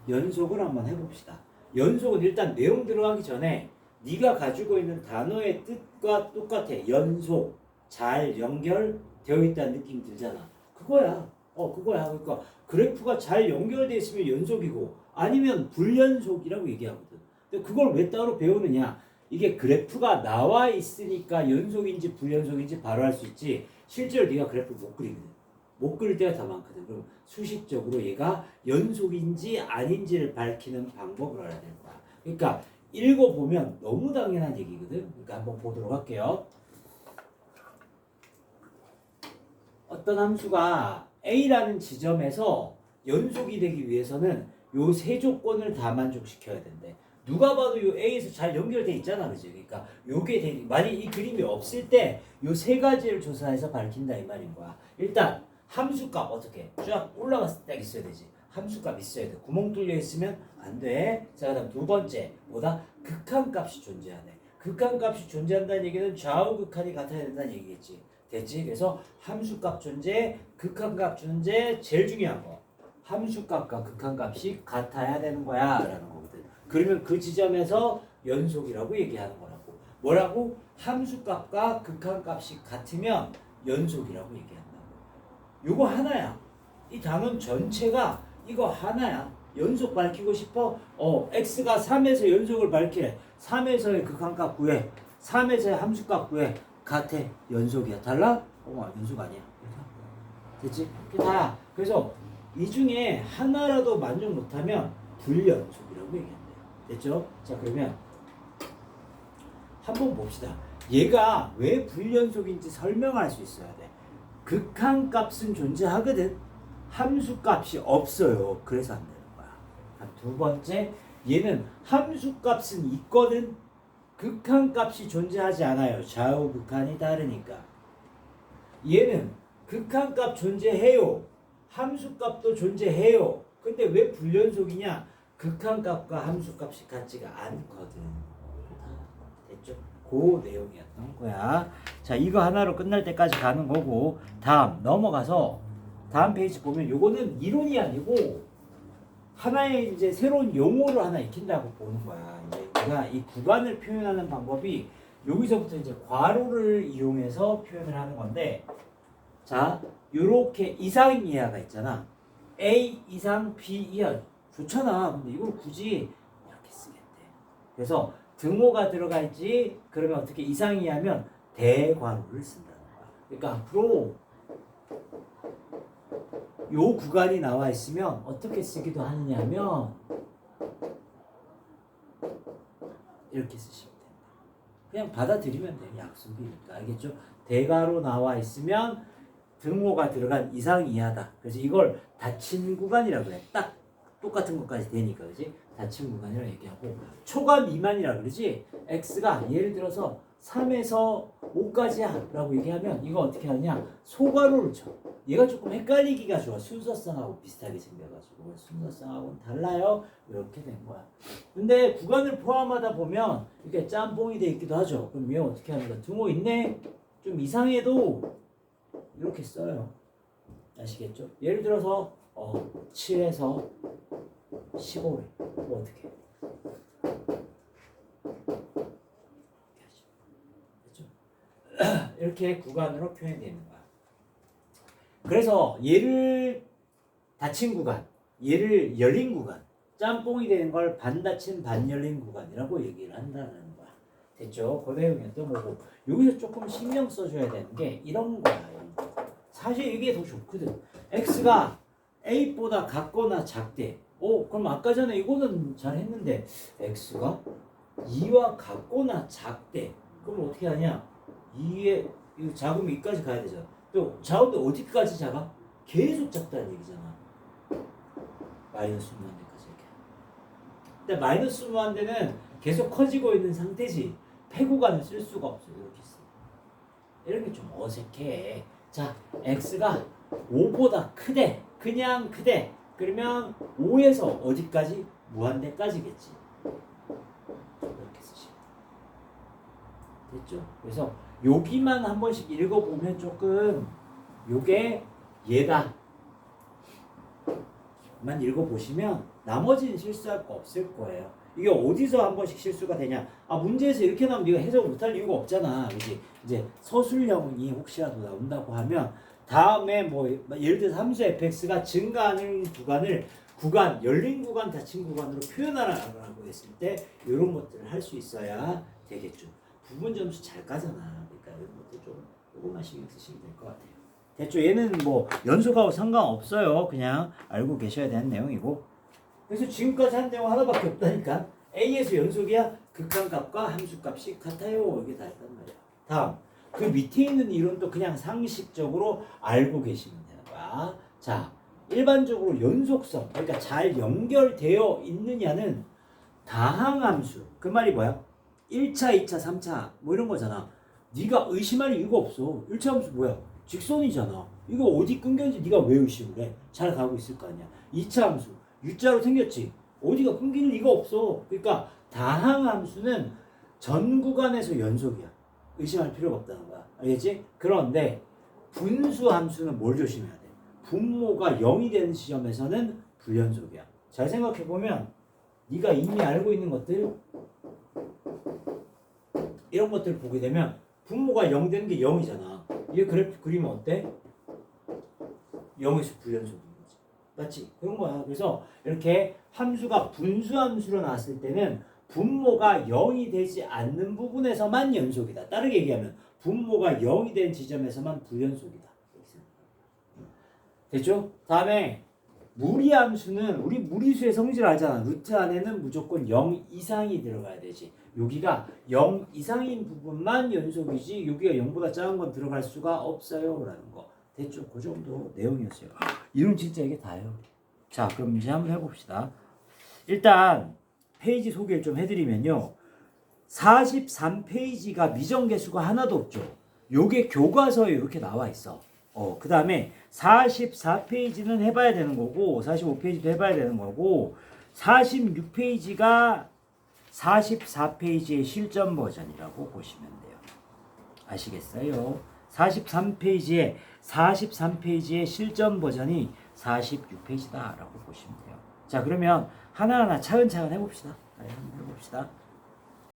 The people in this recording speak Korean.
연속을 한번 해봅시다. 연속은 일단 내용 들어가기 전에 네가 가지고 있는 단어의 뜻과 똑같아. 연속, 잘 연결되어 있다는 느낌이 들잖아. 그거야. 그거야. 그러니까 그래프가 잘 연결되어 있으면 연속이고 아니면 불연속이라고 얘기하거든. 근데 그걸 왜 따로 배우느냐? 이게 그래프가 나와 있으니까 연속인지 불연속인지 바로 알 수 있지. 실제로 네가 그래프를 못 그리거든. 못 그릴 때가 더 많거든. 그럼 수식적으로 얘가 연속인지 아닌지를 밝히는 방법을 알아야 되는 거야. 그러니까 읽어보면 너무 당연한 얘기거든. 그러니까 한번 보도록 할게요. 어떤 함수가 A라는 지점에서 연속이 되기 위해서는 요 세 조건을 다 만족시켜야 된대. 누가 봐도 요 A에서 잘 연결돼 있잖아, 그지? 그러니까 요게 만약 이 그림이 없을 때 요 세 가지를 조사해서 밝힌다 이 말인 거야. 일단 함수값 어떻게 쫙 올라갔을 때 딱 있어야 되지. 함수값 있어야 돼. 구멍 뚫려 있으면 안 돼. 자, 그다음 두 번째 뭐다? 극한값이 존재하네. 극한값이 존재한다는 얘기는 좌우 극한이 같아야 된다는 얘기겠지. 됐지? 그래서 함수값 존재, 극한값 존재, 제일 중요한 거. 함수값과 극한값이 같아야 되는 거야 라는 거거든. 그러면 그 지점에서 연속이라고 얘기하는 거라고. 뭐라고? 함수값과 극한값이 같으면 연속이라고 얘기한다고. 요거 하나야. 이 단원 전체가 이거 하나야. 연속 밝히고 싶어? x가 3에서 연속을 밝히래. 3에서의 극한값 구해. 3에서의 함수값 구해. 같아. 연속이야. 달라? 연속 아니야. 됐지? 그게 다야. 그래서 이 중에 하나라도 만족 못하면 불연속이라고 얘기한대요. 됐죠? 자, 그러면 한번 봅시다. 얘가 왜 불연속인지 설명할 수 있어야 돼. 극한값은 존재하거든. 함수값이 없어요. 그래서 안 되는 거야. 두 번째, 얘는 함수값은 있거든. 극한값이 존재하지 않아요. 좌우 극한이 다르니까. 얘는 극한값 존재해요. 함수값도 존재해요. 근데 왜 불연속이냐? 극한값과 함수값이 같지가 않거든. 됐죠? 그 내용이었던 거야. 자, 이거 하나로 끝날 때까지 가는 거고, 다음 넘어가서 다음 페이지 보면 요거는 이론이 아니고 하나의 이제 새로운 용어를 하나 익힌다고 보는 거야. 이제 내가 이 구간을 표현하는 방법이 여기서부터 이제 괄호를 이용해서 표현을 하는 건데, 자, 요렇게 이상 이하가 있잖아. A 이상 B 이하 좋잖아. 근데 이걸 굳이 이렇게 쓰겠대. 그래서 등호가 들어가 있지. 그러면 어떻게 이상 이하면 대괄호를 쓴다는 거야. 그러니까 앞으로 요 구간이 나와 있으면 어떻게 쓰기도 하느냐 하면 이렇게 쓰시면 된다. 그냥 받아들이면 돼. 약속이니까. 알겠죠? 대괄호 나와 있으면 등호가 들어간 이상 이하다. 그래서 이걸 닫힌 구간이라고 해. 딱 똑같은 것까지 되니까, 그지? 닫힌 구간이라고 얘기하고, 초과 미만이라 그러지? x가 예를 들어서 3에서 5까지야 라고 얘기하면 이거 어떻게 하냐? 소괄호를 쳐. 얘가 조금 헷갈리기가 좋아. 순서성하고 비슷하게 생겨가지고. 순서성하고는 달라요. 이렇게 된 거야. 근데 구간을 포함하다 보면 이렇게 짬뽕이 돼 있기도 하죠. 그럼 얘 어떻게 하는 거야? 등호 있네? 좀 이상해도 이렇게 써요. 아시겠죠? 예를 들어서 7에서 15회 뭐 어떻게 됐죠? 이렇게 구간으로 표현되는 거야. 그래서 얘를 닫힌 구간, 얘를 열린 구간, 짬뽕이 되는 걸 반닫힌 반열린 구간이라고 얘기를 한다는 거야. 됐죠? 그 내용이었던 거고, 여기서 조금 신경 써줘야 되는 게 이런 거야. 이런 거. 사실 이게 더 좋거든. x가 a보다 같거나 작대. 그럼 아까 전에 이거는 잘 했는데 x가 2와 같거나 작대. 그럼 어떻게 하냐? 2에 이거 작으면 2까지 가야 되잖아. 또 작은데 어디까지 작아? 계속 작다는 얘기잖아. 마이너스 무한대까지 이렇게. 근데 마이너스 무한대는 계속 커지고 있는 상태지. 패구간을 쓸 수가 없어. 이렇게 써. 이런 게 좀 어색해. 자, x가 5보다 크대. 그냥 크대. 그러면 5에서 어디까지? 무한대까지겠지. 이렇게 쓰시면 됐죠? 그래서 여기만 한 번씩 읽어보면 조금 요게 얘다. 만 읽어보시면 나머지는 실수할 거 없을 거예요. 이게 어디서 한 번씩 실수가 되냐? 아, 문제에서 이렇게 나오면 네가 해석을 못할 이유가 없잖아. 그지? 이제 서술형이 혹시라도 나온다고 하면 다음에 뭐 예를 들어서 함수 fx가 증가하는 구간, 열린 구간, 닫힌 구간으로 표현하라고 했을 때 이런 것들을 할 수 있어야 되겠죠. 부분 점수 잘 까잖아. 그러니까 이런 것들 좀 조금만 신경 쓰시면 될 것 같아요. 됐죠? 얘는 뭐 연속하고 상관없어요. 그냥 알고 계셔야 되는 내용이고. 그래서 지금까지 한 내용 하나밖에 없다니까. A에서 연속이야. 극한값과 함수값이 같아요. 이게 다 있단 말이야. 다음. 그 밑에 있는 이론도 그냥 상식적으로 알고 계시면 되는 거야. 자, 일반적으로 연속성, 그러니까 잘 연결되어 있느냐는 다항함수. 그 말이 뭐야? 1차, 2차, 3차 뭐 이런 거잖아. 네가 의심할 이유가 없어. 1차 함수 뭐야? 직선이잖아. 이거 어디 끊겼는지 네가 왜 의심을 해? 잘 가고 있을 거 아니야. 2차 함수 U자로 생겼지. 어디가 끊기는 리가 없어. 그러니까 다항함수는 전 구간에서 연속이야. 의심할 필요가 없다는 거야. 알겠지? 그런데 분수함수는 뭘 조심해야 돼? 분모가 0이 되는 시점에서는 불연속이야. 잘 생각해보면 네가 이미 알고 있는 것들 이런 것들을 보게 되면 분모가 0 되는 게 0이잖아. 이게 그래프 그리면 어때? 0에서 불연속인 거지. 맞지? 그런 거야. 그래서 이렇게 함수가 분수함수로 나왔을 때는 분모가 0이 되지 않는 부분에서만 연속이다. 다르게 얘기하면 분모가 0이 된 지점에서만 불연속이다. 됐죠? 다음에 무리함수는 우리 무리수의 성질을 알잖아. 루트 안에는 무조건 0 이상이 들어가야 되지. 여기가 0 이상인 부분만 연속이지 여기가 0보다 작은 건 들어갈 수가 없어요 라는 거. 됐죠? 그 정도 내용이었어요. 이론 진짜 이게 다예요. 자, 그럼 이제 한번 해봅시다. 일단 페이지 소개를 좀 해드리면요. 43페이지가 미정계수가 하나도 없죠. 요게 교과서에 이렇게 나와 있어. 그 다음에 44페이지는 해봐야 되는 거고 45페이지도 해봐야 되는 거고 46페이지가 44페이지의 실전 버전이라고 보시면 돼요. 아시겠어요? 43페이지의 실전 버전이 46페이지다라고 보시면 돼요. 자, 그러면 하나하나 차근차근 해봅시다. 한번 해봅시다.